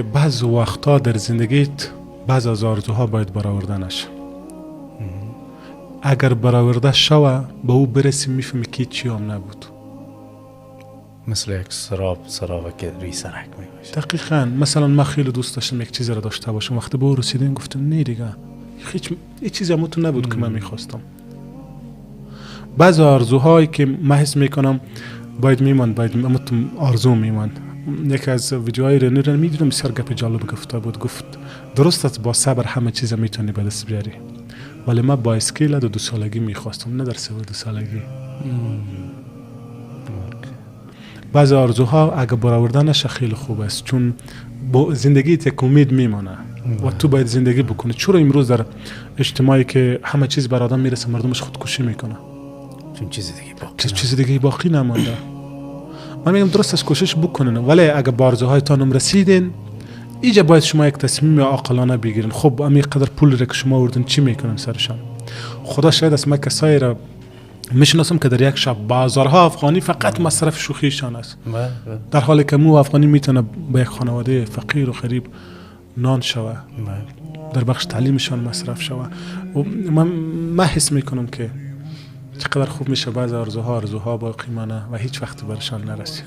بعض وقتا در زندگیت بعض از آرزوها باید برآورده نشه. اگر برآورده شوه به او برسی میفهمی که چی هم نبود. مثل یک سراب که روی سرک میباشه. دقیقاً. مثلا من خیلی دوست داشتم یک چیزی را داشته باشم، وقتی به او رسیدم گفتم نه دیگه هیچ چیزی هم تو نبود که من میخواستم. بعض آرزوهایی که من حس میکنم باید میماند، باید آرزو میماند. یکی از ویدیوهای رنی رو میدونم بسیار گپ جالب گفته بود. گفت درست است با صبر همه چیز میتونی به دست بیاری، ولی من با اسکیل 2 سالگی میخواستم، نه در 2 سالگی. بعض آرزوها اگه برآورده نشه خیلی خوب است، چون با زندگیت یک امید میمانه و تو باید زندگی بکنی. چرا امروز در اجتماعی که همه چیز بر آدم میرسه مردمش خودکشی میکنه؟ چون چیز دیگه باقی نمانده. من میگم درست است کوشش بکنین، ولی اگه به آرزوهایتان رسیدین اینجا باید شما یک تصمیم عاقلانه بگیرین. خب امی قدر پول را که شما آوردین چی میکنن سرشان؟ خدا شاید است، من کسایی را میشناسم که در یک شب بازارها افغانی فقط مصرف شوخیشان است، در حالی که مو افغانی میتونه به یک خانواده فقیر و غریب نان شوه، در بخش تعلیمشان مصرف شوه. و من حس میکنم که چقدر خوب میشه بعض آرزوها باقی مانه و هیچ وقت برشان نرسید.